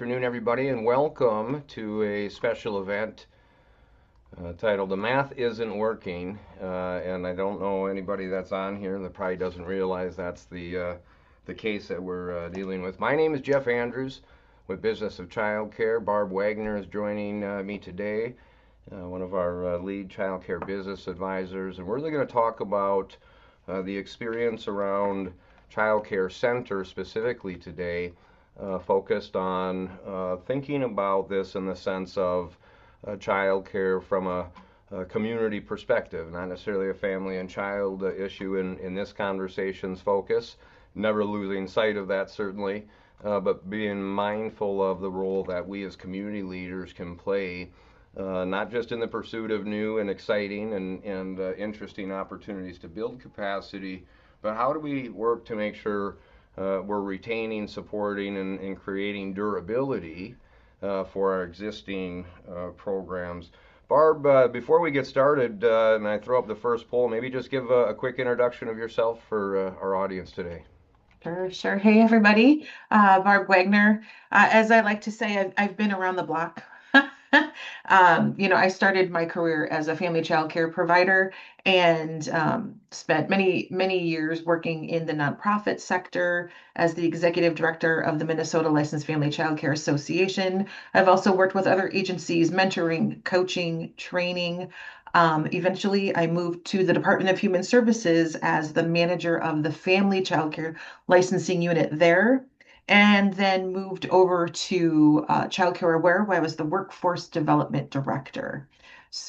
afternoon, everybody, and welcome to a special event titled "The Math Isn't Working." And I don't know anybody that's on here that probably doesn't realize that's the case that we're dealing with. My name is Jeff Andrews with Business of Childcare. Barb Wagner is joining me today, one of our lead childcare business advisors, and we're really going to talk about the experience around childcare centers specifically today, focused on thinking about this in the sense of childcare from a community perspective, not necessarily a family and child issue in this conversation's focus, never losing sight of that certainly, but being mindful of the role that we as community leaders can play, not just in the pursuit of new and exciting and interesting opportunities to build capacity, but how do we work to make sure we're retaining, supporting, and creating durability for our existing programs. Barb, before we get started, and I throw up the first poll, maybe just give a quick introduction of yourself for our audience today. Sure. Hey, everybody. Barb Wagner. As I like to say, I've been around the block. I started my career as a family child care provider and spent many years working in the nonprofit sector as the executive director of the Minnesota Licensed Family Child Care Association. I've also worked with other agencies, mentoring, coaching, training. Eventually, I moved to the Department of Human Services as the manager of the Family Child Care Licensing Unit there, and then moved over to Childcare Aware, where I was the Workforce Development Director.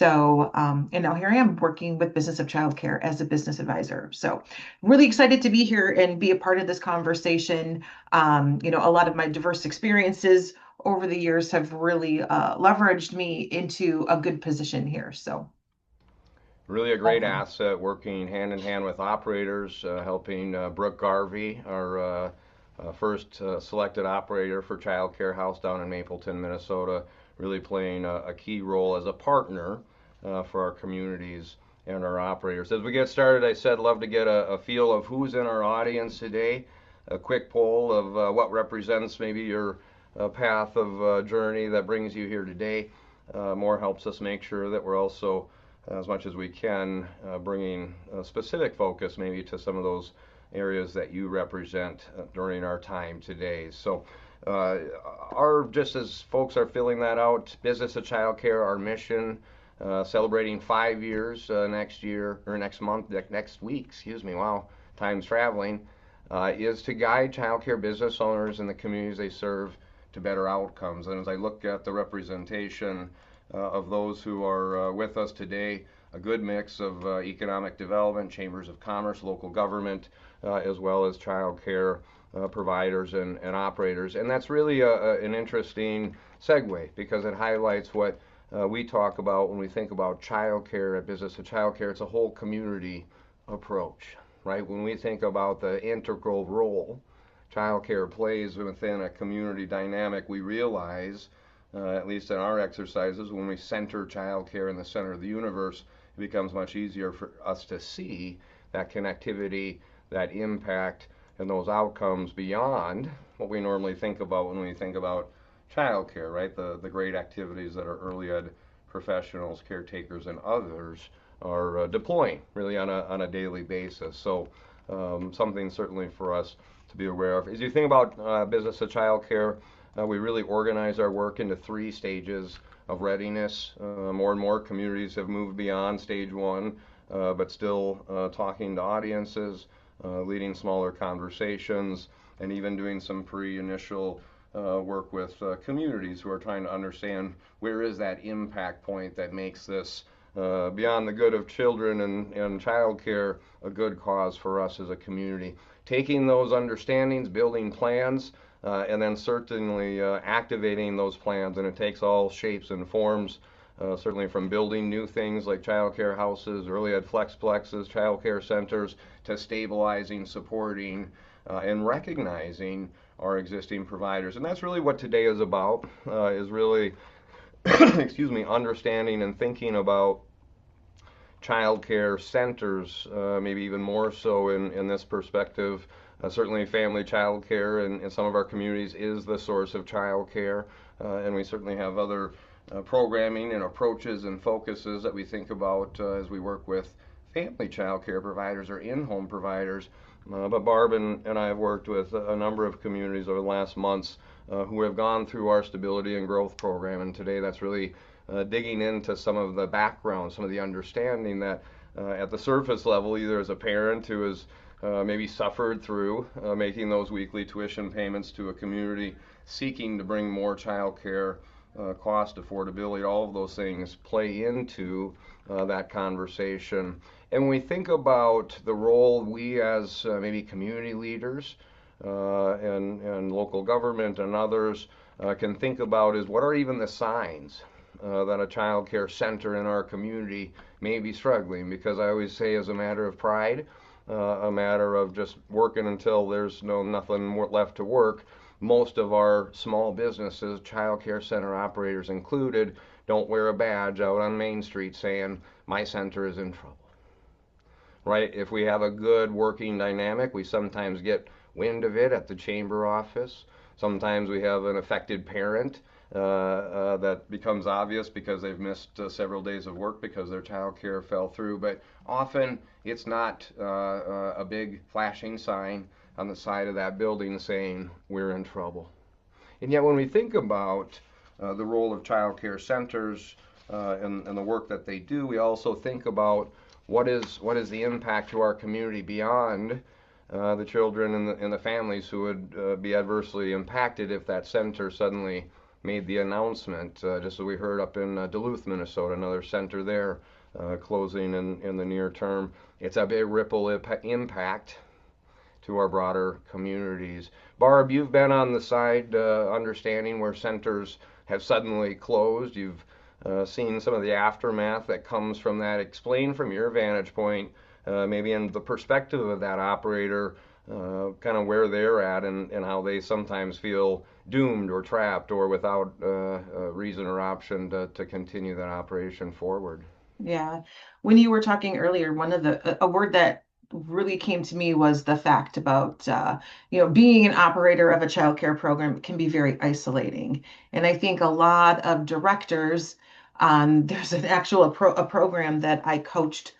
And now here I am working with Business of Childcare as a business advisor. So, really excited to be here and be a part of this conversation. A lot of my diverse experiences over the years have really leveraged me into a good position here. So, Really a great welcome. asset working hand in hand with operators, helping Brooke Garvey, our first selected operator for Child Care House down in Mapleton, Minnesota, really playing a key role as a partner for our communities and our operators. As we get started, I said love to get a feel of who's in our audience today. A quick poll of what represents maybe your path of journey that brings you here today. More helps us make sure that we're also, as much as we can, bringing a specific focus maybe to some of those areas that you represent during our time today. So, just as folks are filling that out, Business of Childcare, our mission, celebrating 5 years next year, or next month, next week, excuse me, wow, time's traveling, is to guide childcare business owners and the communities they serve to better outcomes. And as I look at the representation of those who are with us today, a good mix of economic development, chambers of commerce, local government, as well as child care providers and operators. And that's really an interesting segue because it highlights what we talk about when we think about child care at Business of Child Care. It's a whole community approach, right? When we think about the integral role child care plays within a community dynamic, we realize, at least in our exercises, when we center child care in the center of the universe, it becomes much easier for us to see that connectivity, that impact, and those outcomes beyond what we normally think about when we think about child care, right? The great activities that our early ed professionals, caretakers, and others are deploying really on a daily basis. So, something certainly for us to be aware of. As you think about Business of Child Care, we really organize our work into 3 stages of readiness. More and more communities have moved beyond stage 1, but still talking to audiences, leading smaller conversations, and even doing some pre-initial work with communities who are trying to understand where is that impact point that makes this, beyond the good of children and child care, a good cause for us as a community. Taking those understandings, building plans, and then certainly activating those plans, and it takes all shapes and forms, certainly from building new things like child care houses, early ed flexplexes, child care centers, to stabilizing, supporting, and recognizing our existing providers. And that's really what today is about, is really, excuse me, understanding and thinking about child care centers, maybe even more so in this perspective, Certainly, family child care in some of our communities is the source of child care, and we certainly have other programming and approaches and focuses that we think about as we work with family child care providers or in-home providers. But Barb and I have worked with a number of communities over the last months who have gone through our stability and growth program, and today that's really digging into some of the background, some of the understanding that at the surface level, either as a parent who has maybe suffered through making those weekly tuition payments to a community seeking to bring more child care cost affordability, all of those things play into that conversation. And when we think about the role we as maybe community leaders and local government and others can think about is what are even the signs that a child care center in our community may be struggling, because I always say as a matter of pride, a matter of just working until there's nothing more left to work. Most of our small businesses, child care center operators included, don't wear a badge out on Main Street saying my center is in trouble. Right? If we have a good working dynamic, we sometimes get wind of it at the chamber office. Sometimes we have an affected parent that becomes obvious because they've missed several days of work because their child care fell through. But often it's not a big flashing sign on the side of that building saying we're in trouble. And yet when we think about the role of child care centers and the work that they do, we also think about what is the impact to our community beyond the children and the families who would be adversely impacted if that center suddenly made the announcement, just as we heard up in Duluth, Minnesota, another center there closing in the near term. It's a big ripple impact to our broader communities. Barb, you've been on the side understanding where centers have suddenly closed. You've seen some of the aftermath that comes from that. Explain from your vantage point, maybe in the perspective of that operator, kind of where they're at and how they sometimes feel doomed or trapped or without a reason or option to continue that operation forward. Yeah. When you were talking earlier, one of a word that really came to me was the fact about being an operator of a child care program can be very isolating. And I think a lot of directors, there's an actual a program that I coached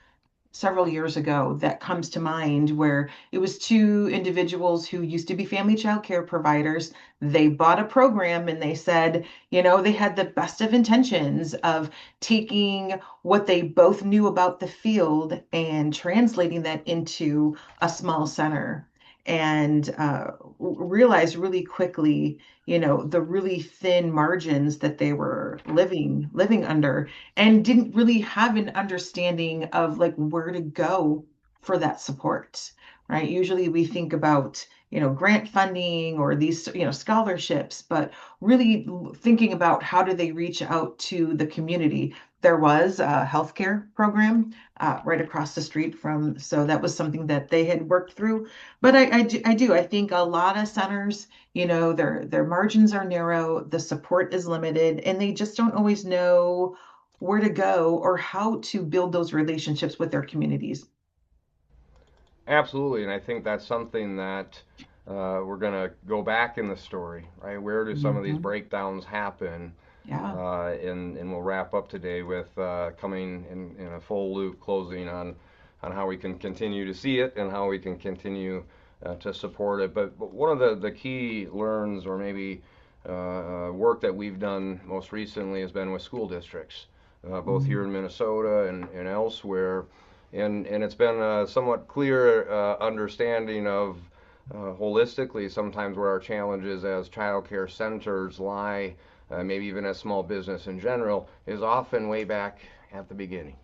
several years ago that comes to mind where it was two individuals who used to be family child care providers. They bought a program and they said, they had the best of intentions of taking what they both knew about the field and translating that into a small center. And realized really quickly, the really thin margins that they were living under, and didn't really have an understanding of like where to go for that support, right? Usually we think about, grant funding or these, scholarships, but really thinking about how do they reach out to the community. There was a healthcare program right across the street from, so that was something that they had worked through. But I think a lot of centers, their margins are narrow, the support is limited, and they just don't always know where to go or how to build those relationships with their communities. Absolutely, and I think that's something that we're going to go back in the story, right? Where do some of these Mhm. breakdowns happen? Yeah. And we'll wrap up today with coming in a full loop closing on how we can continue to see it and how we can continue to support it. But one of the key learns or maybe work that we've done most recently has been with school districts, both here Mm. in Minnesota and elsewhere. And it's been a somewhat clear understanding of holistically sometimes where our challenges as child care centers lie, maybe even as small business in general, is often way back at the beginning.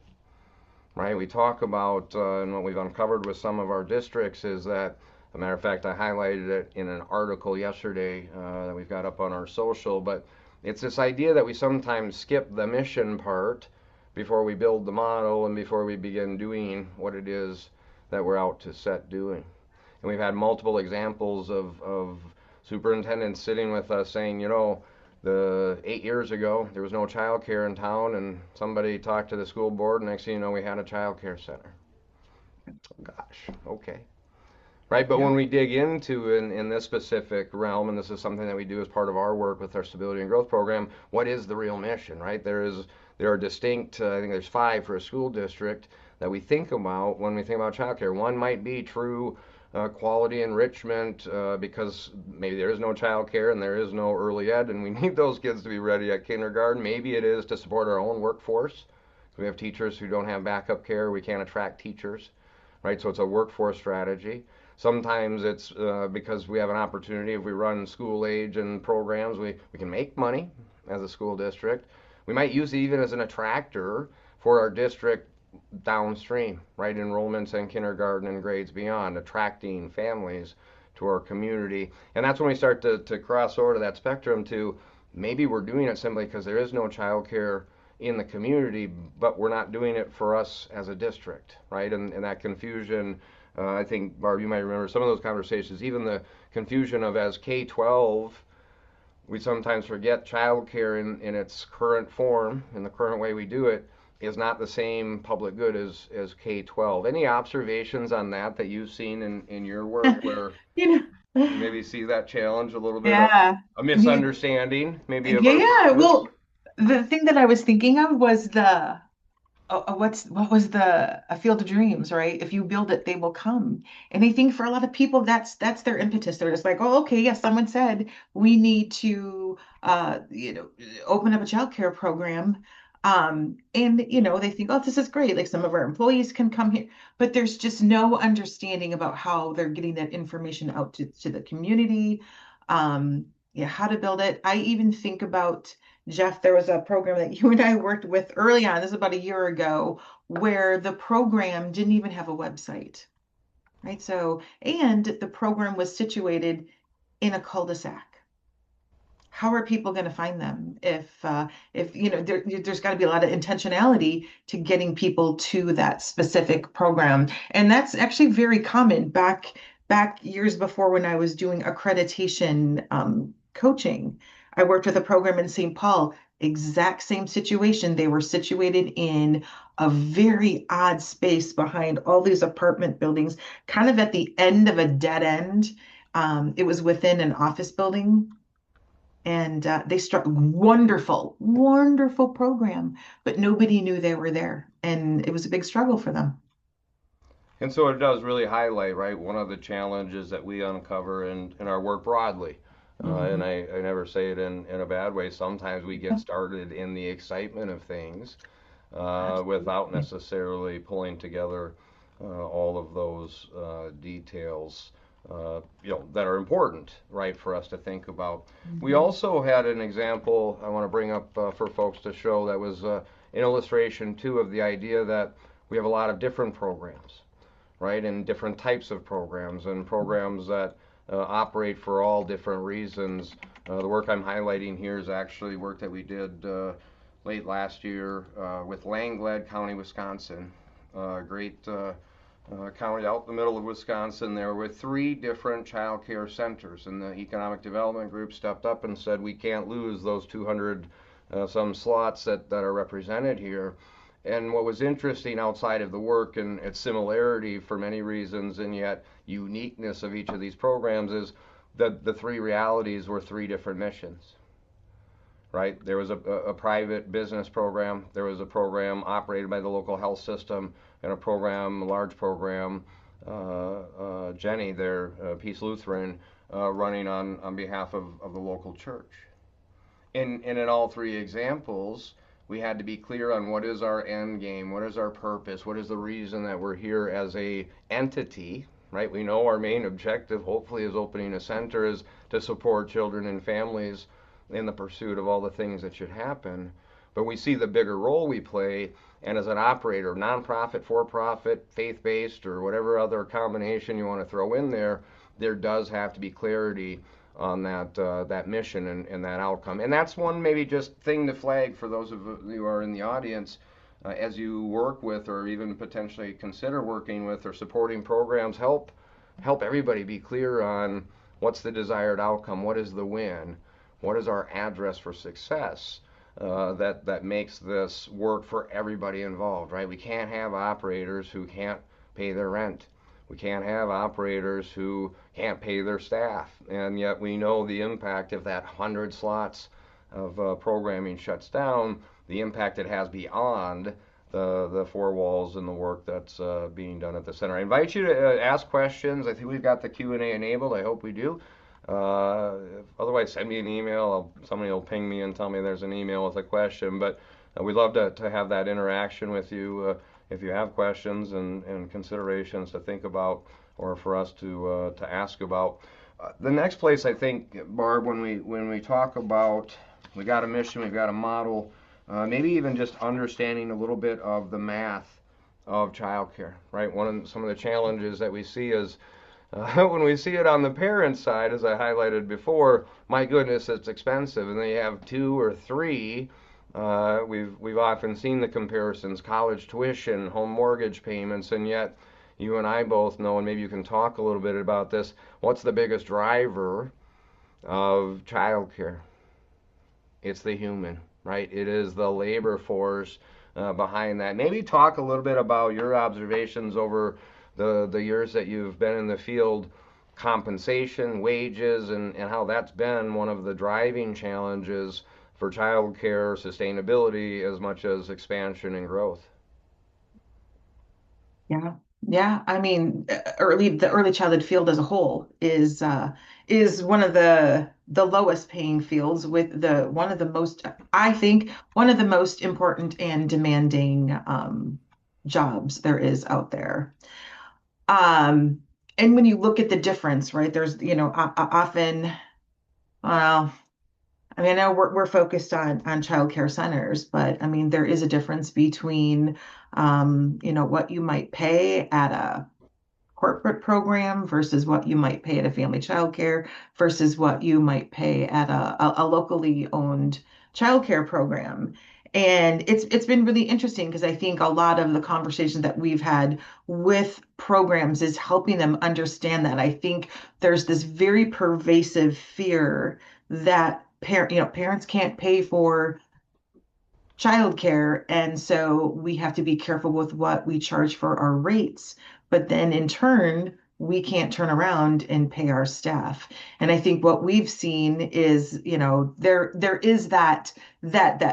Right? We talk about, and what we've uncovered with some of our districts is that, as a matter of fact, I highlighted it in an article yesterday that we've got up on our social, but it's this idea that we sometimes skip the mission part before we build the model and before we begin doing what it is that we're out to set doing. And we've had multiple examples of superintendents sitting with us saying, the 8 years ago there was no child care in town, and somebody talked to the school board, and next thing you know we had a child care center. Gosh, okay. Right, but Yeah. when we dig into in this specific realm, and this is something that we do as part of our work with our stability and growth program, what is the real mission, right? There are distinct, I think there's five for a school district that we think about when we think about childcare. One might be true quality enrichment because maybe there is no childcare and there is no early ed, and we need those kids to be ready at kindergarten. Maybe it is to support our own workforce. We have teachers who don't have backup care. We can't attract teachers, right? So it's a workforce strategy. Sometimes it's because we have an opportunity, if we run school age and programs, we can make money as a school district. We might use it even as an attractor for our district downstream, right? Enrollments in kindergarten and grades beyond, attracting families to our community. And that's when we start to cross over to that spectrum to maybe we're doing it simply because there is no childcare in the community, but we're not doing it for us as a district, right? And that confusion, I think, Barb, you might remember some of those conversations, even the confusion of as K-12, we sometimes forget childcare in its current form, in the current way we do it, is not the same public good as K-12. Any observations on that that you've seen in your work where You you know, maybe see that challenge a little bit of yeah. a You, misunderstanding, maybe of yeah, our yeah. purpose? Well, the thing that I was thinking of was what was the a field of dreams, right? If you build it, they will come. And I think for a lot of people, that's their impetus. They're just like, oh, okay, yes, someone said we need to, open up a childcare program. And they think, oh, this is great. Like some of our employees can come here, but there's just no understanding about how they're getting that information out to the community. Yeah, how to build it. I even think about Jeff, there was a program that you and I worked with early on, this is about a year ago, where the program didn't even have a website, right? So, and the program was situated in a cul-de-sac. How are people going to find them if there's got to be a lot of intentionality to getting people to that specific program, and that's actually very common back years before when I was doing accreditation coaching. I worked with a program in St. Paul, exact same situation. They were situated in a very odd space behind all these apartment buildings, kind of at the end of a dead end. It was within an office building, and they struck wonderful, wonderful program, but nobody knew they were there, and it was a big struggle for them. And so it does really highlight, right, one of the challenges that we uncover in our work broadly. And Mhm. I never say it in a bad way. Sometimes we get Yeah, started in the excitement of things without absolutely. necessarily pulling together all of those details, that are important, right, for us to think about. We Mhm. also had an example I want to bring up for folks to show that was an illustration, too, of the idea that we have a lot of different programs, right? And different types of programs and programs that operate for all different reasons. The work I'm highlighting here is actually work that we did late last year with Langlade County, Wisconsin. Great county out in the middle of Wisconsin there with three different child care centers. And the Economic Development Group stepped up and said, we can't lose those 200 some slots that are represented here. And what was interesting outside of the work and its similarity for many reasons and yet uniqueness of each of these programs is that the three realities were three different missions, right? There was a private business program, there was a program operated by the local health system, and a large program, Jenny there, Peace Lutheran, running on behalf of the local church. And in all three examples, we had to be clear on what is our end game, what is our purpose, what is the reason that we're here as a entity, right? We know our main objective, hopefully, is opening a center is to support children and families in the pursuit of all the things that should happen. But we see the bigger role we play, and as an operator, nonprofit, for-profit, faith-based, or whatever other combination you want to throw in there, there does have to be clarity on that mission and that outcome. And that's one maybe just thing to flag for those of you who are in the audience as you work with or even potentially consider working with or supporting programs. Help everybody be clear on what's the desired outcome, what is the win, what is our address for success. That makes this work for everybody involved, right? We can't have operators who can't pay their rent. We can't have operators who can't pay their staff. And yet we know the impact if that 100 slots of programming shuts down, the impact it has beyond the four walls and the work that's being done at the center. I invite you to ask questions. I think we've got the Q&A enabled. I hope we do. Otherwise, send me an email. Somebody will ping me and tell me there's an email with a question. But we'd love to have that interaction with you if you have questions and considerations to think about or for us to ask about. The next place I think, Barb, when we talk about we got a mission, we've got a model, maybe even just understanding a little bit of the math of childcare, right? Some of the challenges that we see is when we see it on the parent side, as I highlighted before, my goodness, it's expensive, and they have two or three. We've often seen the comparisons: college tuition, home mortgage payments, and yet you and I both know, and maybe you can talk a little bit about this. What's the biggest driver of childcare? It's the human, right? It is the labor force behind that. Maybe talk a little bit about your observations over the years that you've been in the field, compensation, wages, and how that's been one of the driving challenges for childcare sustainability as much as expansion and growth. Yeah. Yeah. I mean, the early childhood field as a whole is one of the lowest paying fields with the one of the most, I think, one of the most important and demanding jobs there is out there. Um, and when you look at the difference, right, there's, often, well, I mean, I know we're focused on childcare centers, but I mean, there is a difference between, what you might pay at a corporate program versus what you might pay at a family childcare versus what you might pay at a locally owned childcare program. And it's been really interesting because I think a lot of the conversations that we've had with programs is helping them understand that. I think there's this very pervasive fear that parents can't pay for childcare, and so we have to be careful with what we charge for our rates. But then in turn, we can't turn around and pay our staff. And I think what we've seen is, there is that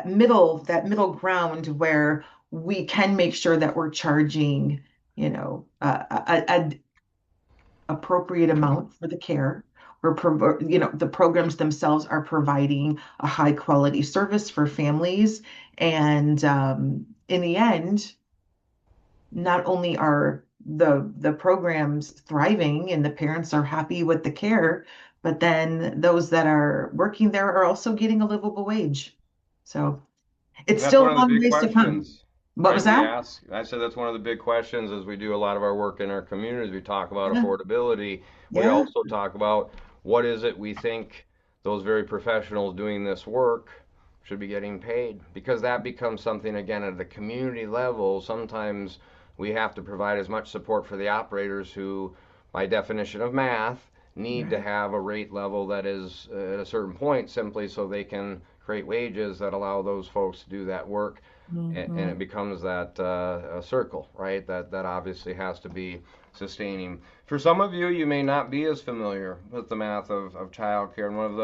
middle ground where we can make sure that we're charging, a appropriate amount for the care. The programs themselves are providing a high quality service for families. And in the end, not only are the programs thriving and the parents are happy with the care, but then those that are working there are also getting a livable wage. So it's And that's still one a of the long big ways to come. questions, What right? was We that? ask, I said that's one of the big questions as we do a lot of our work in our communities. We talk about Yeah, affordability. We yeah, also talk about what is it we think those very professionals doing this work should be getting paid, because that becomes something again at the community level. Sometimes we have to provide as much support for the operators who, by definition of math, need to right. have a rate level that is at a certain point simply so they can create wages that allow those folks to do that work. And it Hmm. becomes that a circle, right? That obviously has to be sustaining. For some of you, you may not be as familiar with the math of childcare, and one of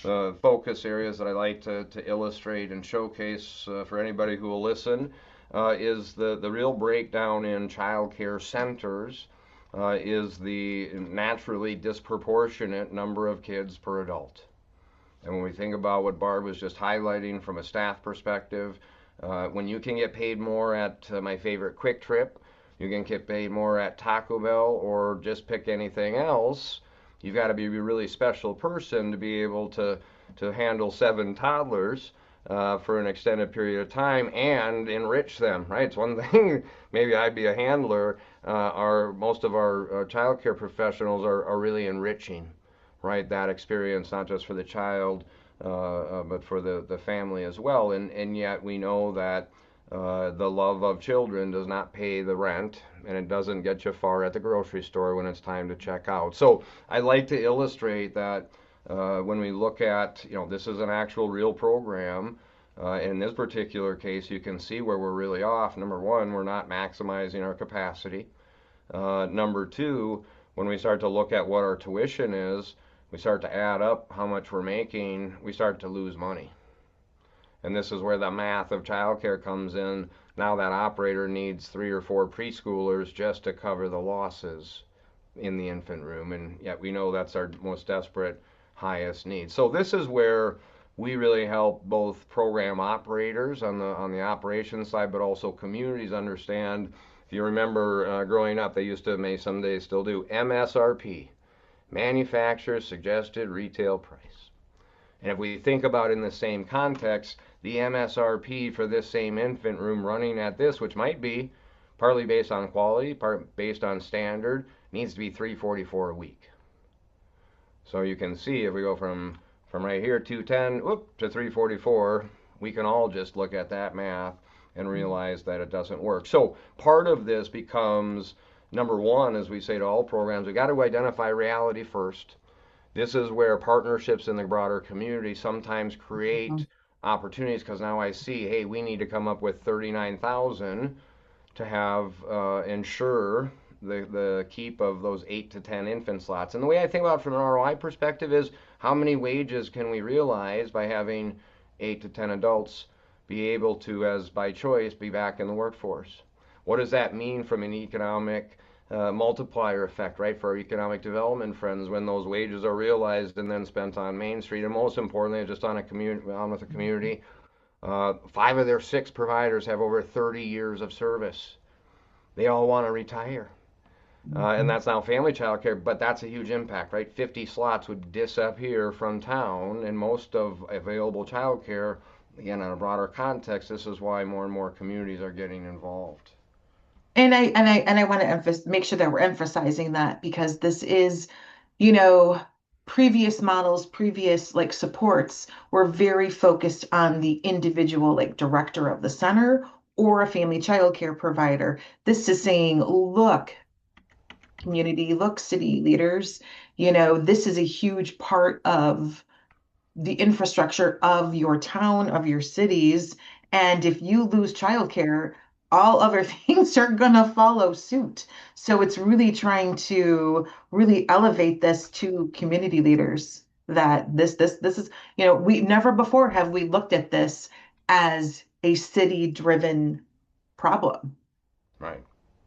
the focus areas that I like to illustrate and showcase for anybody who will listen is the real breakdown in childcare centers is the naturally disproportionate number of kids per adult. And when we think about what Barb was just highlighting from a staff perspective, when you can get paid more at my favorite Quick Trip, you can get paid more at Taco Bell, or just pick anything else. You've got to be a really special person to be able to handle seven toddlers for an extended period of time and enrich them, right? It's one thing, maybe I'd be a handler. Most of our childcare professionals are really enriching, right? That experience, not just for the child, but for the family as well. And yet we know that the love of children does not pay the rent, and it doesn't get you far at the grocery store when it's time to check out. So I like to illustrate that when we look at, this is an actual real program. In this particular case, you can see where we're really off. Number one, we're not maximizing our capacity. Number two, when we start to look at what our tuition is, we start to add up how much we're making, we start to lose money. And this is where the math of childcare comes in. Now that operator needs 3 or 4 preschoolers just to cover the losses in the infant room, and yet we know that's our most desperate, highest need. So this is where we really help both program operators on the operations side, but also communities understand. If you remember growing up, they used to, may some days still do, MSRP, manufacturer's suggested retail price. And if we think about in the same context, the MSRP for this same infant room running at this, which might be partly based on quality, part based on standard, needs to be $344 a week. So you can see if we go from right here 210 whoop, to 344, we can all just look at that math and realize that it doesn't work. So part of this becomes number one, as we say to all programs, we got to identify reality first. This is where partnerships in the broader community sometimes create opportunities because now I see, hey, we need to come up with 39,000 to have ensure the keep of those 8 to 10 infant slots. And the way I think about it from an ROI perspective is how many wages can we realize by having 8 to 10 adults be able to, as by choice, be back in the workforce? What does that mean from an economic multiplier effect, right, for our economic development friends when those wages are realized and then spent on Main Street, and most importantly, just on a community, on with the community. 5 of their 6 providers have over 30 years of service. They all want to retire. And that's now family child care, but that's a huge impact, right? 50 slots would disappear from town, and most of available child care, again, on a broader context, this is why more and more communities are getting involved. And I want to make sure that we're emphasizing that because this is, you know, previous models, previous like supports were very focused on the individual like director of the center or a family child care provider. This is saying, look, community, look, city leaders, this is a huge part of the infrastructure of your town, of your cities. And if you lose childcare, all other things are going to follow suit. So it's really trying to really elevate this to community leaders that this is, we never before have we looked at this as a city-driven problem. Right.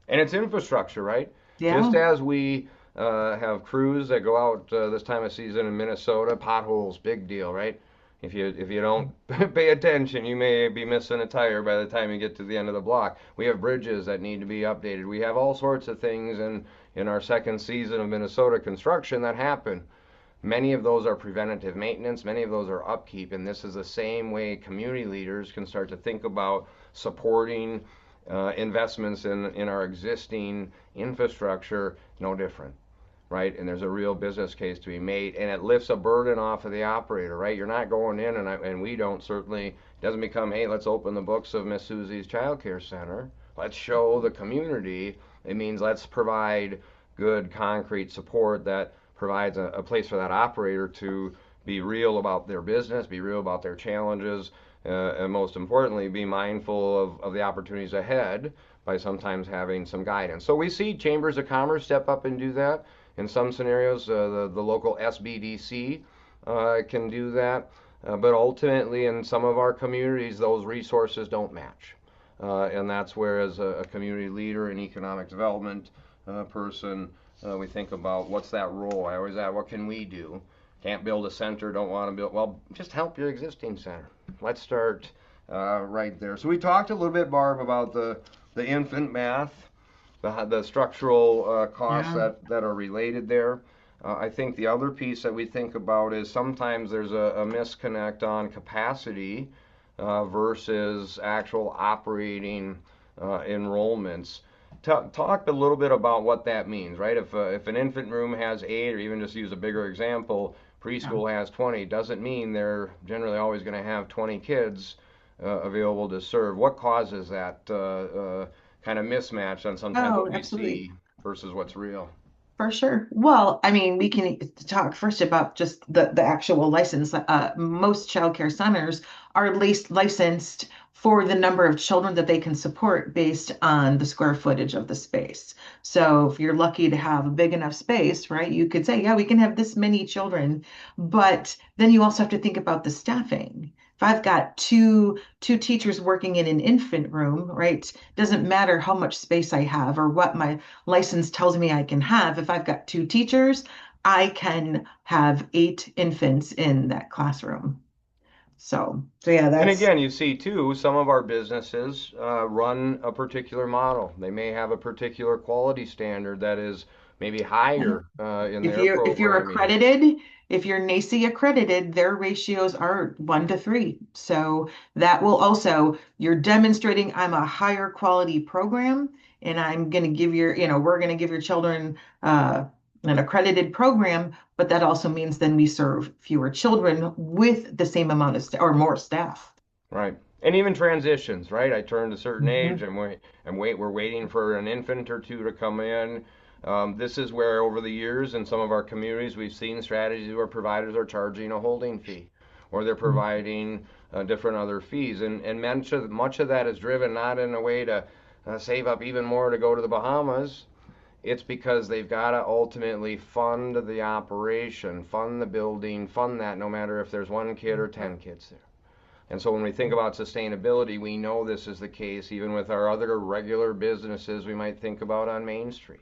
And it's infrastructure, right? Just Yeah. as we have crews that go out this time of season in Minnesota, potholes, big deal, right? If you don't pay attention, you may be missing a tire by the time you get to the end of the block. We have bridges that need to be updated. We have all sorts of things in our second season of Minnesota construction that happen. Many of those are preventative maintenance, many of those are upkeep, and this is the same way community leaders can start to think about supporting investments in our existing infrastructure, no different, right? And there's a real business case to be made, and it lifts a burden off of the operator, right? You're not going in, and we don't certainly, it doesn't become, hey, let's open the books of Miss Susie's Child Care Center. Let's show the community. It means let's provide good, concrete support that provides a place for that operator to be real about their business, be real about their challenges, and most importantly, be mindful of the opportunities ahead by sometimes having some guidance. So we see chambers of commerce step up and do that. In some scenarios, the local SBDC can do that. But ultimately, in some of our communities, those resources don't match. And that's where, as a community leader and economic development person, we think about what's that role. I always ask, what can we do? Can't build a center, don't want to build. Well, just help your existing center. Let's start right there. So we talked a little bit, Barb, about the infant math, the structural costs Yeah. that are related there. I think the other piece that we think about is sometimes there's a misconnect on capacity versus actual operating enrollments. Talk a little bit about what that means, right? If an infant room has 8, or even just use a bigger example, Yeah. preschool has 20, doesn't mean they're generally always going to have 20 kids available to serve. What causes that kind of mismatch on sometimes Oh, what we absolutely. see versus what's real? For sure. Well, I mean, we can talk first about just the actual license. Most childcare centers are licensed for the number of children that they can support based on the square footage of the space. So if you're lucky to have a big enough space, right, you could say, yeah, we can have this many children. But then you also have to think about the staffing. If I've got two teachers working in an infant room, right, doesn't matter how much space I have or what my license tells me I can have. If I've got two teachers, I can have 8 infants in that classroom. So yeah, And that's again, you see too, some of our businesses run a particular model. They may have a particular quality standard that is maybe higher in if their you're programming. accredited, if you're NACE accredited, their ratios are 1 to 3. So that will also, you're demonstrating I'm a higher quality program and I'm going to give we're going to give your children an accredited program, but that also means then we serve fewer children with the same amount of or more staff. Right. And even transitions, right? I turned a certain age Mhm. and we're waiting for an infant or two to come in. This is where over the years in some of our communities we've seen strategies where providers are charging a holding fee or they're providing different other fees. And much of that is driven not in a way to save up even more to go to the Bahamas. It's because they've got to ultimately fund the operation, fund the building, fund that no matter if there's 1 kid or 10 kids there. And so when we think about sustainability, we know this is the case even with our other regular businesses we might think about on Main Street.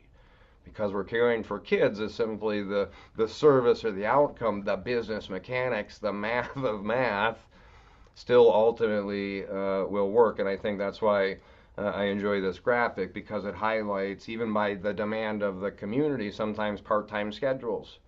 Because we're caring for kids is simply the service or the outcome, the business mechanics, the math of math still ultimately will work. And I think that's why I enjoy this graphic because it highlights, even by the demand of the community, sometimes part time schedules.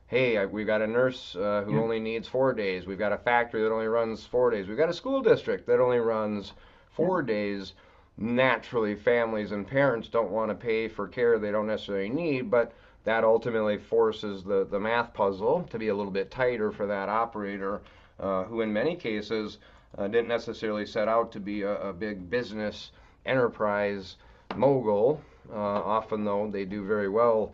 Hey, we've got a nurse who Yeah. only needs 4 days. We've got a factory that only runs 4 days. We've got a school district that only runs Yeah. 4 days. Naturally, families and parents don't want to pay for care they don't necessarily need, but that ultimately forces the math puzzle to be a little bit tighter for that operator, who in many cases didn't necessarily set out to be a big business enterprise mogul. Often, though, they do very well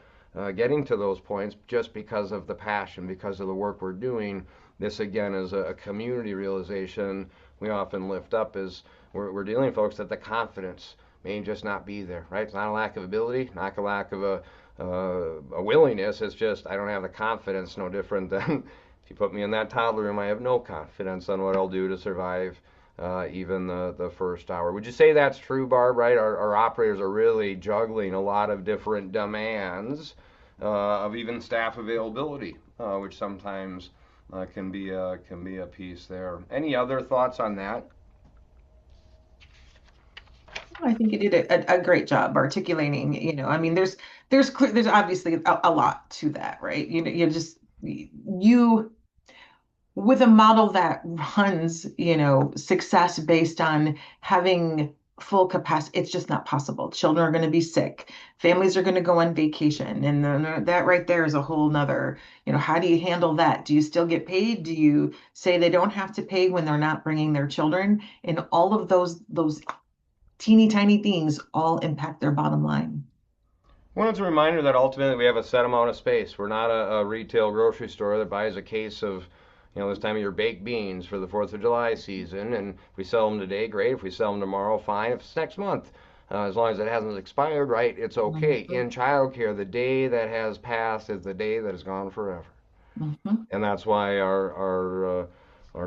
getting to those points just because of the passion, because of the work we're doing. This again is a community realization we often lift up as we're dealing with folks that the confidence may just not be there, right? It's not a lack of ability, not a lack of a willingness. It's just I don't have the confidence. No different than if you put me in that toddler room, I have no confidence on what I'll do to survive even the first hour. Would you say that's true, Barb? Right? Our operators are really juggling a lot of different demands of even staff availability, which sometimes can be a piece there. Any other thoughts on that? I think you did a great job articulating, I mean, there's obviously a lot to that, right? You just you with a model that runs, success based on having full capacity, it's just not possible. Children are going to be sick, families are going to go on vacation, and then that right there is a whole nother, how do you handle that? Do you still get paid? Do you say they don't have to pay when they're not bringing their children? And all of those teeny tiny things all impact their bottom line. Well, it's a reminder that ultimately we have a set amount of space. We're not a retail grocery store that buys a case of, this time of year baked beans for the 4th of July season. And if we sell them today, great. If we sell them tomorrow, fine. If it's next month, as long as it hasn't expired, right, it's okay. Mhm. In childcare, the day that has passed is the day that is gone forever. Mhm. And that's why our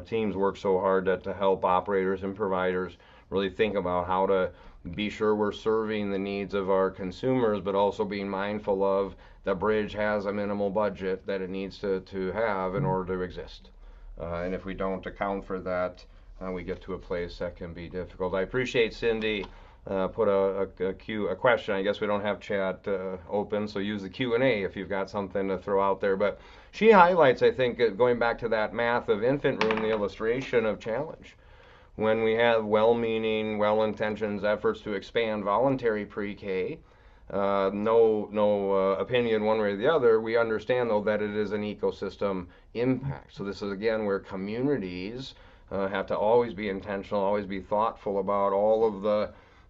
teams work so hard to help operators and providers really think about how to be sure we're serving the needs of our consumers, but also being mindful of the bridge has a minimal budget that it needs to have in order to exist. And if we don't account for that, we get to a place that can be difficult. I appreciate Cindy put a question. I guess we don't have chat open, so use the Q&A if you've got something to throw out there. But she highlights, I think, going back to that math of infant room, the illustration of challenge. When we have well-meaning, well-intentioned efforts to expand voluntary pre-K, no opinion one way or the other. We understand though that it is an ecosystem impact. So this is again where communities have to always be intentional, always be thoughtful about all of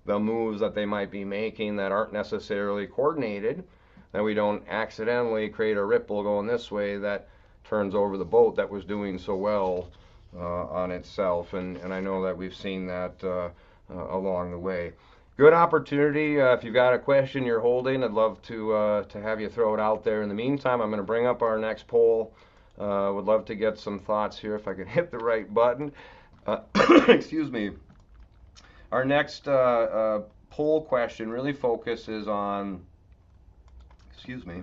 the moves that they might be making that aren't necessarily coordinated. that we don't accidentally create a ripple going this way that turns over the boat that was doing so well on itself. And I know that we've seen that along the way. Good opportunity. If you've got a question you're holding, I'd love to have you throw it out there. In the meantime, I'm going to bring up our next poll. Would love to get some thoughts here if I could hit the right button. Excuse me. Our next poll question really focuses on, excuse me,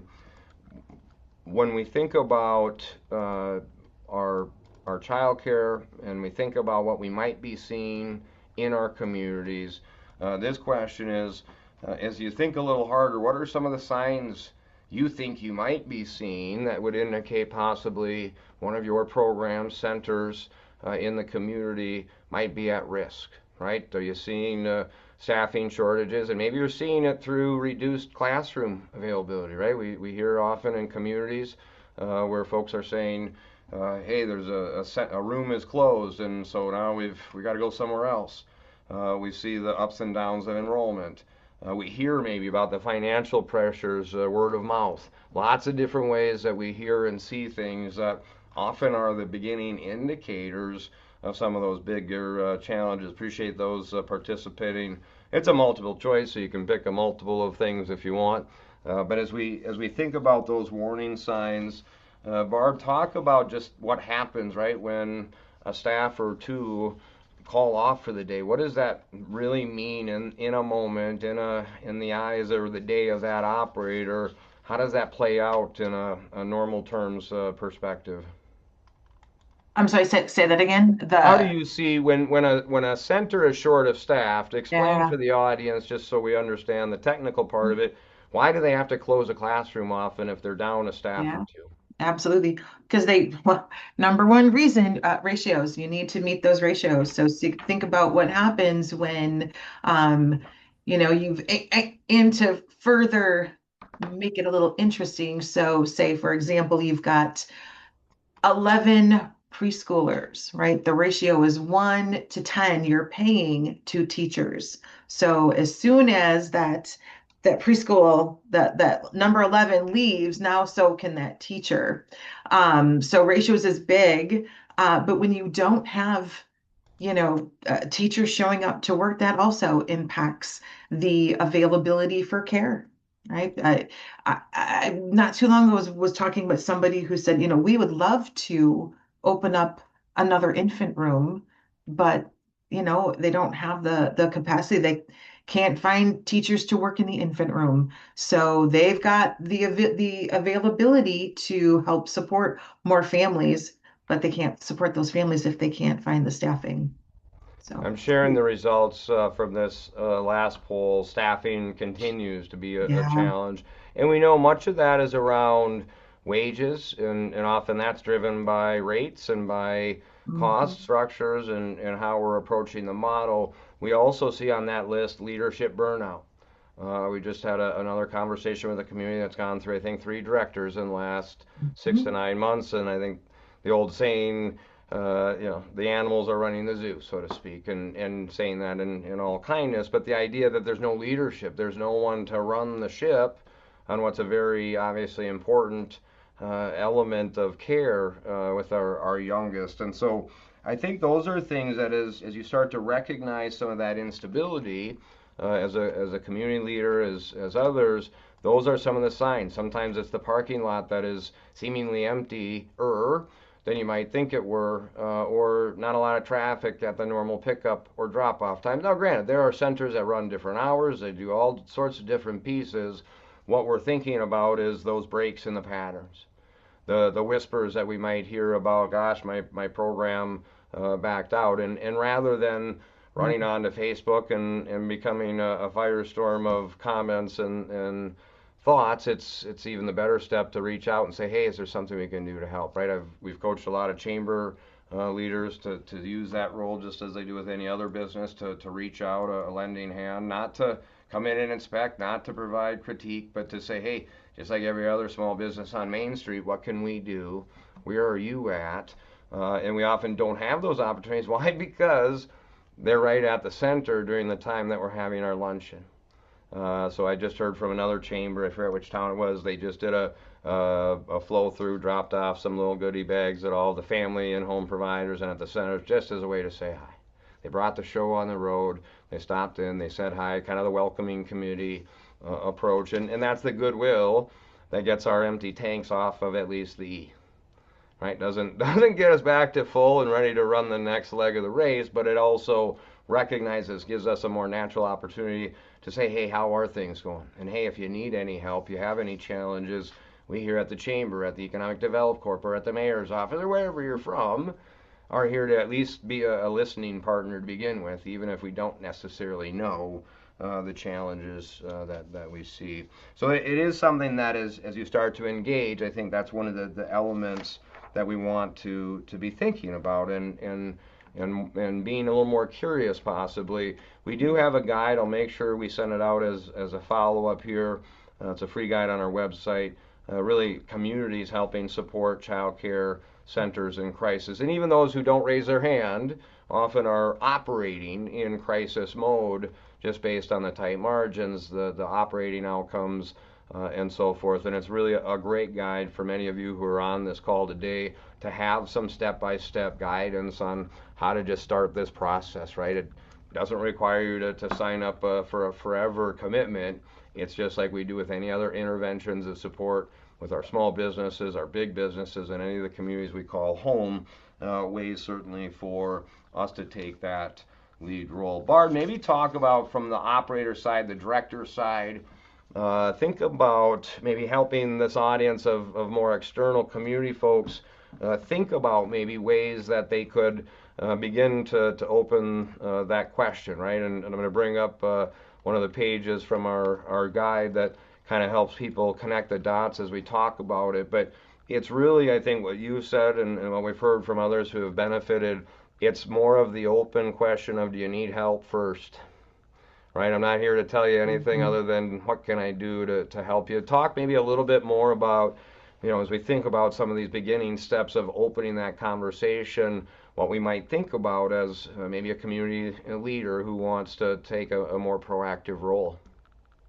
when we think about our child care and we think about what we might be seeing in our communities, this question is, as you think a little harder, what are some of the signs you think you might be seeing that would indicate possibly one of your programs, centers in the community might be at risk, right? Are you seeing staffing shortages? And maybe you're seeing it through reduced classroom availability, right? We hear often in communities where folks are saying, hey, there's a room is closed, and so now we got to go somewhere else. We see the ups and downs of enrollment. We hear maybe about the financial pressures, word of mouth. Lots of different ways that we hear and see things that often are the beginning indicators of some of those bigger challenges. Appreciate those participating. It's a multiple choice, so you can pick a multiple of things if you want. But as we think about those warning signs, Barb, talk about just what happens, right, when a staff or two call off for the day. What does that really mean in a moment, in the eyes or the day of that operator? How does that play out in a normal terms perspective? I'm sorry, say that again. How do you see when a center is short of staff? To explain Yeah, for the audience, just so we understand the technical part of it, why do they have to close a classroom often if they're down a staff or yeah, two? absolutely. Because well, number one reason, ratios, you need to meet those ratios. So think about what happens when, um, and to further make it a little interesting. So say, for example, you've got 11 preschoolers, right? The ratio is 1 to 10 you're paying to teachers. So as soon as that preschool, that number 11 leaves, now so can that teacher. So ratios is big, but when you don't have teachers showing up to work, that also impacts the availability for care, right? Not too long ago was talking with somebody who said, we would love to open up another infant room, but they don't have the capacity. They can't find teachers to work in the infant room, so they've got the availability to help support more families, but they can't support those families if they can't find the staffing. So, I'm sharing the results from this last poll. Staffing continues to be a yeah. challenge. And we know much of that is around wages, and often that's driven by rates and by cost Mhm. structures and how we're approaching the model. We also see on that list leadership burnout. We just had another conversation with a community that's gone through, I think, 3 directors in the last 6 to 9 months, and I think the old saying, the animals are running the zoo, so to speak, and saying that in all kindness, but the idea that there's no leadership, there's no one to run the ship on what's a very obviously important element of care with our youngest. And so I think those are things that as you start to recognize some of that instability as a community leader, as others, those are some of the signs. Sometimes it's the parking lot that is seemingly empty than you might think it were, or not a lot of traffic at the normal pickup or drop off times. Now, granted, there are centers that run different hours, they do all sorts of different pieces. What we're thinking about is those breaks in the patterns, the whispers that we might hear about, gosh, my program backed out. And rather than running onto Facebook and becoming a firestorm of comments and thoughts, it's even the better step to reach out and say, hey, is there something we can do to help, right? We've coached a lot of chamber leaders to use that role just as they do with any other business, to reach out a lending hand, not to come in and inspect, not to provide critique, but to say, hey, just like every other small business on Main Street, what can we do? Where are you at? And we often don't have those opportunities. Why? Because they're right at the center during the time that we're having our luncheon. So I just heard from another chamber, I forget which town it was. They just did a flow through, dropped off some little goodie bags at all the family and home providers and at the centers just as a way to say hi. They brought the show on the road. They stopped in. They said hi, kind of the welcoming community approach, and that's the goodwill that gets our empty tanks off of at least the E. Right? Doesn't get us back to full and ready to run the next leg of the race, but it also recognizes, gives us a more natural opportunity to say, hey, how are things going? And hey, if you need any help, you have any challenges, we here at the chamber, at the Economic Development Corp, or at the mayor's office, or wherever you're from, are here to at least be a listening partner to begin with, even if we don't necessarily know the challenges that we see. So it is something that is, as you start to engage, I think that's one of the elements that we want to be thinking about and being a little more curious possibly. We do have a guide. I'll make sure we send it out as a follow-up here. It's a free guide on our website. Really communities helping support child care centers in crisis. And even those who don't raise their hand often are operating in crisis mode just based on the tight margins, the operating outcomes, and so forth. And it's really a great guide for many of you who are on this call today to have some step-by-step guidance on how to just start this process, right? It doesn't require you to sign up for a forever commitment. It's just like we do with any other interventions of support with our small businesses, our big businesses, and any of the communities we call home, ways certainly for us to take that lead role. Barb, maybe talk about from the operator side, the director side, think about maybe helping this audience of more external community folks think about maybe ways that they could begin to open that question, right? And I'm going to bring up one of the pages from our guide that kind of helps people connect the dots as we talk about it. But it's really, I think, what you said and what we've heard from others who have benefited. It's more of the open question of, do you need help first? Right? I'm not here to tell you anything other than what can I do to help you. Talk maybe a little bit more about, as we think about some of these beginning steps of opening that conversation, what we might think about as maybe a community leader who wants to take a more proactive role.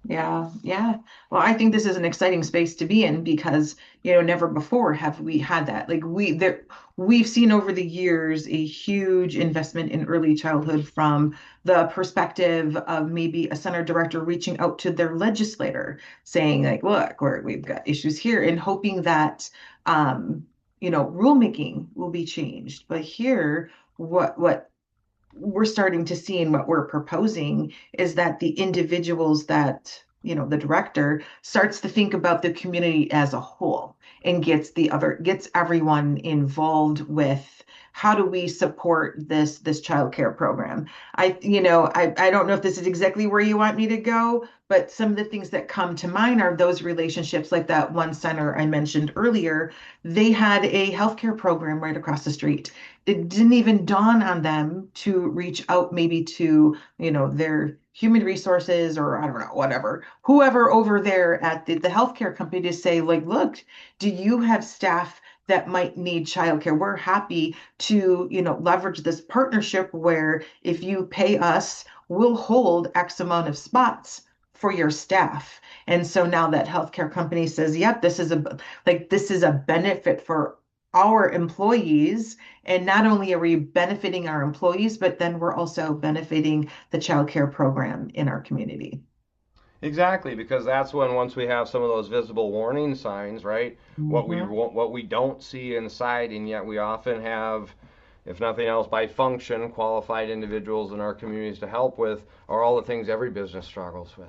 Yeah, yeah. Well, I think this is an exciting space to be in because, never before have we had that. Like we've seen over the years a huge investment in early childhood from the perspective of maybe a center director reaching out to their legislator saying like, look, we've got issues here and hoping that rulemaking will be changed. But here, what we're starting to see and what we're proposing is that the individuals that the director starts to think about the community as a whole and gets everyone involved with how do we support this child care program. I don't know if this is exactly where you want me to go, but some of the things that come to mind are those relationships like that one center I mentioned earlier. They had a healthcare program right across the street. It didn't even dawn on them to reach out maybe to, their human resources or I don't know, whatever, whoever over there at the healthcare company to say, like, look, do you have staff that might need childcare? We're happy to, leverage this partnership where if you pay us, we'll hold X amount of spots for your staff. And so now that healthcare company says, yep, this is a benefit for our employees. And not only are we benefiting our employees, but then we're also benefiting the child care program in our community. Exactly, because that's when once we have some of those visible warning signs, right? Mhm. What we don't see inside, and yet we often have, if nothing else, by function, qualified individuals in our communities to help with, are all the things every business struggles with,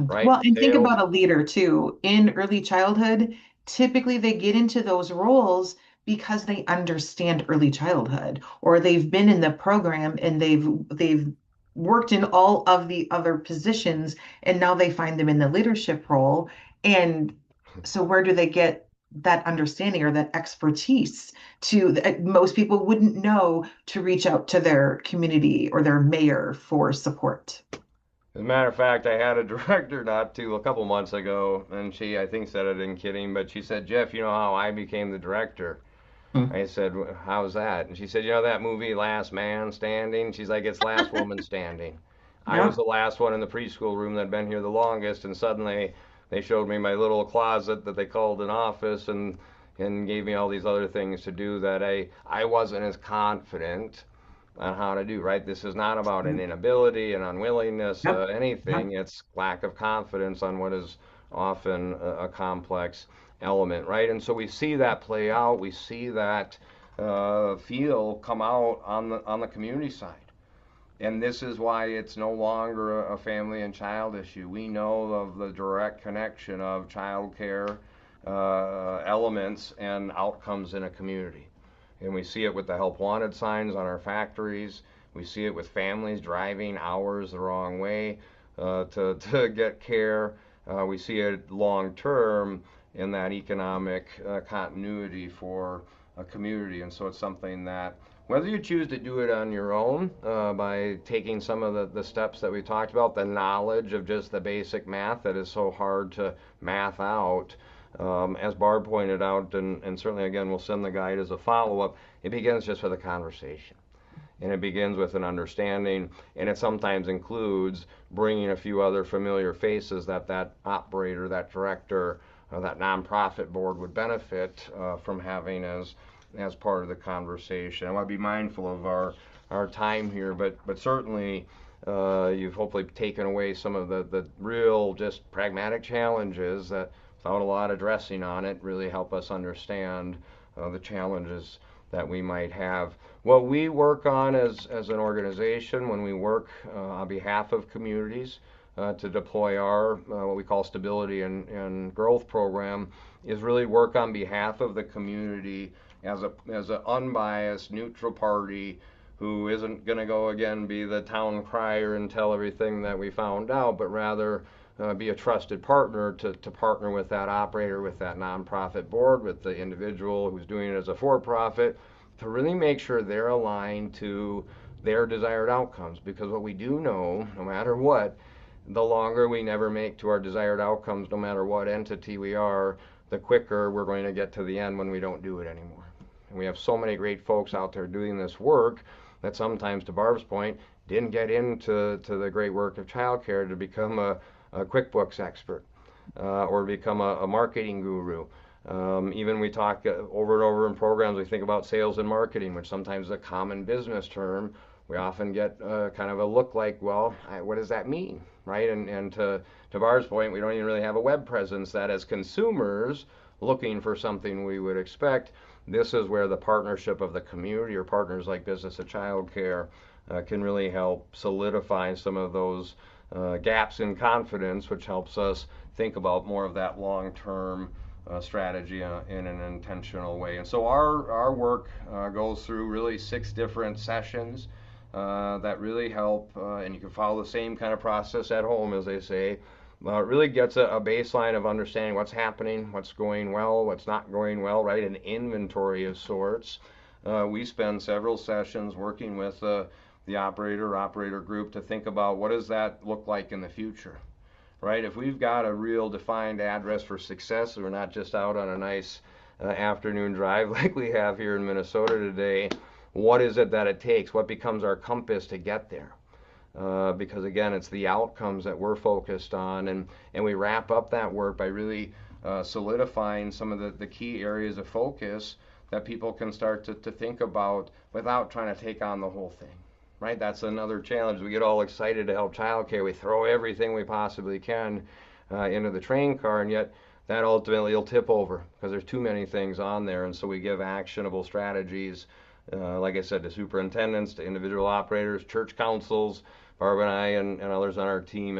right? Well, and think Sales. about a leader too. In early childhood, typically they get into those roles because they understand early childhood or they've been in the program and they've worked in all of the other positions and now they find them in the leadership role. And so where do they get that understanding or that expertise most people wouldn't know to reach out to their community or their mayor for support. As a matter of fact, I had a director a couple months ago, and she, I think, said it in kidding, but she said, Jeff, you know how I became the director? I said, how's that? And she said, you know that movie Last Man Standing? She's like, it's Last Woman Standing. I was Yep. the last one in the preschool room that'd been here the longest, and suddenly they showed me my little closet that they called an office, and gave me all these other things to do that I wasn't as confident on how to do, right? This is not about an inability, an unwillingness, Yep. Yep. anything. It's lack of confidence on what is often a complex element, right? And so we see that play out. We see that feel come out on the community side. And this is why it's no longer a family and child issue. We know of the direct connection of child care elements and outcomes in a community. And we see it with the help wanted signs on our factories. We see it with families driving hours the wrong way to get care. We see it long term in that economic continuity for a community. And so it's something that whether you choose to do it on your own by taking some of the steps that we talked about, the knowledge of just the basic math that is so hard to math out, as Barb pointed out, and certainly again we'll send the guide as a follow-up, it begins just with a conversation. And it begins with an understanding, and it sometimes includes bringing a few other familiar faces that operator, that director, that nonprofit board would benefit from having as part of the conversation. I want to be mindful of our time here, but certainly you've hopefully taken away some of the real just pragmatic challenges that without a lot of dressing on it really help us understand the challenges that we might have. What we work on as an organization when we work on behalf of communities to deploy our what we call stability and growth program is really work on behalf of the community as an unbiased, neutral party who isn't going to go again be the town crier and tell everything that we found out, but rather be a trusted partner to partner with that operator, with that nonprofit board, with the individual who's doing it as a for-profit, to really make sure they're aligned to their desired outcomes. Because what we do know, no matter what, the longer we never make to our desired outcomes, no matter what entity we are, the quicker we're going to get to the end when we don't do it anymore. And we have so many great folks out there doing this work that sometimes, to Barb's point, didn't get into the great work of childcare to become a QuickBooks expert or become a marketing guru. Even we talk over and over in programs, we think about sales and marketing, which sometimes is a common business term. We often get kind of a look like, well, what does that mean, right? And to Barb's point, we don't even really have a web presence that as consumers looking for something we would expect, this is where the partnership of the community or partners like Business of Childcare can really help solidify some of those gaps in confidence, which helps us think about more of that long-term strategy in an intentional way. And so our work goes through really 6 different sessions that really help, and you can follow the same kind of process at home, as they say. It really gets a baseline of understanding what's happening, what's going well, what's not going well, right? An inventory of sorts. We spend several sessions working with the operator group to think about what does that look like in the future, right? If we've got a real defined address for success, we're not just out on a nice afternoon drive like we have here in Minnesota today, what is it that it takes? What becomes our compass to get there? Because again, it's the outcomes that we're focused on, and we wrap up that work by really solidifying some of the key areas of focus that people can start to think about without trying to take on the whole thing, right? That's another challenge. We get all excited to help childcare. We throw everything we possibly can into the train car, and yet that ultimately will tip over because there's too many things on there, and so we give actionable strategies, like I said, to superintendents, to individual operators, church councils. Barb and I and others on our team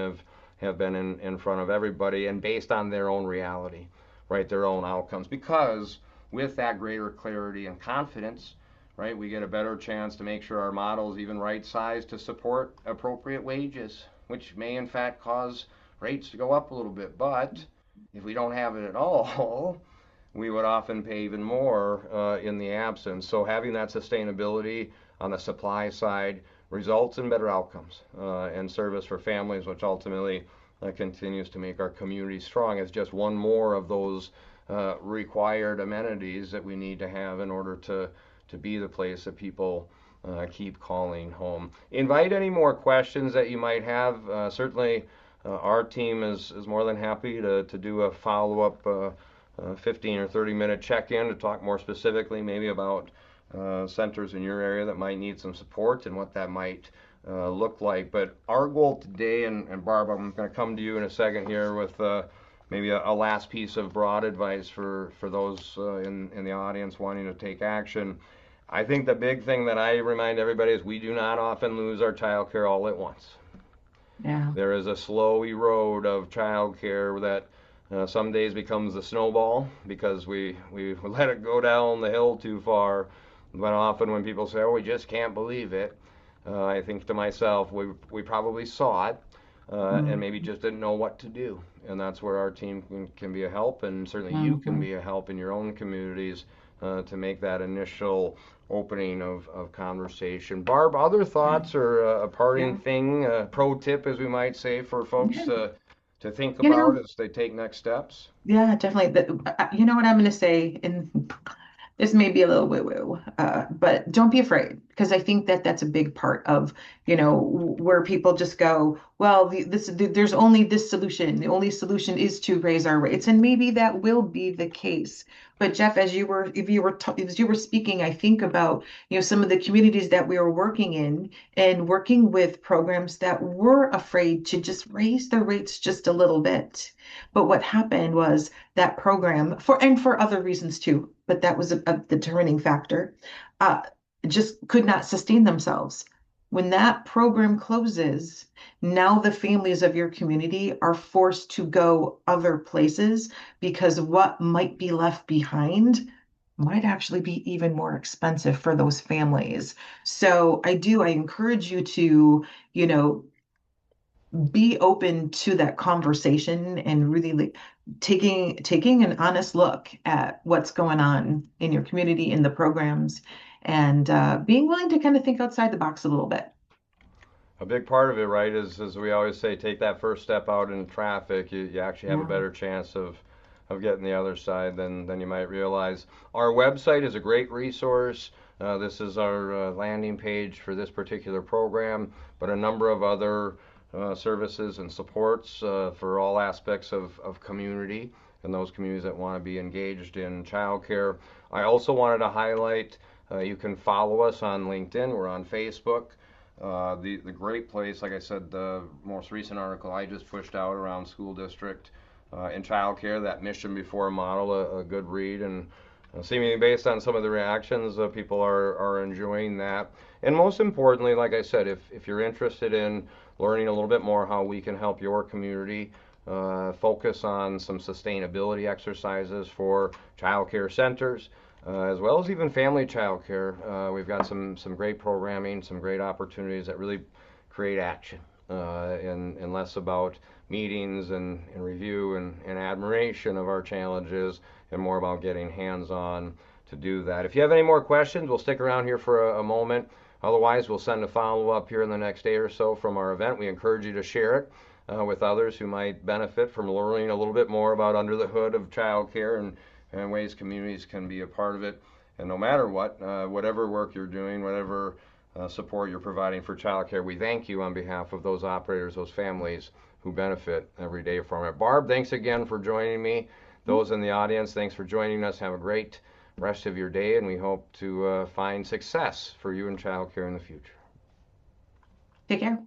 have been in front of everybody and based on their own reality, right, their own outcomes. Because with that greater clarity and confidence, right, we get a better chance to make sure our model is even right sized to support appropriate wages, which may in fact cause rates to go up a little bit. But if we don't have it at all, we would often pay even more in the absence. So having that sustainability on the supply side results in better outcomes and service for families, which ultimately continues to make our community strong. It's just one more of those required amenities that we need to have in order to to be the place that people keep calling home. Invite any more questions that you might have. Certainly, our team is more than happy to do a follow-up 15 or 30-minute check-in to talk more specifically maybe about centers in your area that might need some support and what that might look like. But our goal today, and Barb, I'm going to come to you in a second here with maybe a last piece of broad advice for those in the audience wanting to take action. I think the big thing that I remind everybody is we do not often lose our child care all at once. Yeah. There is a slow erode of child care that some days becomes a snowball because we let it go down the hill too far. But often when people say, oh, we just can't believe it, I think to myself, we probably saw it and maybe just didn't know what to do. And that's where our team can be a help, and certainly you can Mm-hmm. be a help in your own communities to make that initial opening of conversation. Barb, other Yeah. thoughts or a parting Yeah. thing, pro tip, as we might say, for folks Yeah. to think You about know, as they take next steps? yeah, definitely. You know what I'm going to say, and this may be a little woo-woo, but don't be afraid, because I think that that's a big part of, where people just go, well, there's only this solution. The only solution is to raise our rates, and maybe that will be the case. But Jeff, as you were speaking, I think about, some of the communities that we were working in and working with programs that were afraid to just raise their rates just a little bit. But what happened was that program, for other reasons too, but that was a determining factor, uh, just could not sustain themselves. When that program closes, now the families of your community are forced to go other places, because what might be left behind might actually be even more expensive for those families. So I encourage you to, you know, be open to that conversation and really, like, taking an honest look at what's going on in your community, in the programs, and being willing to kind of think outside the box a little bit. A big part of it, right, is as we always say, take that first step out in traffic. You actually have a Yeah. better chance of getting the other side than you might realize. Our website is a great resource. This is our landing page for this particular program, but a number of other services and supports for all aspects of community and those communities that want to be engaged in childcare. I also wanted to highlight you can follow us on LinkedIn. We're on Facebook. The great place, like I said, the most recent article I just pushed out around school district and childcare, that mission before model, a good read, and seemingly based on some of the reactions, people are enjoying that. And most importantly, like I said, if you're interested in learning a little bit more how we can help your community, focus on some sustainability exercises for childcare centers, as well as even family childcare. We've got some great programming, some great opportunities that really create action, and less about meetings and review and admiration of our challenges, and more about getting hands-on to do that. If you have any more questions, we'll stick around here for a moment. Otherwise, we'll send a follow-up here in the next day or so from our event. We encourage you to share it with others who might benefit from learning a little bit more about under the hood of childcare and ways communities can be a part of it. And no matter what, whatever work you're doing, whatever support you're providing for childcare, we thank you on behalf of those operators, those families who benefit every day from it. Barb, thanks again for joining me. Those in the audience, thanks for joining us. Have a great rest of your day, and we hope to find success for you in childcare in the future. Take care.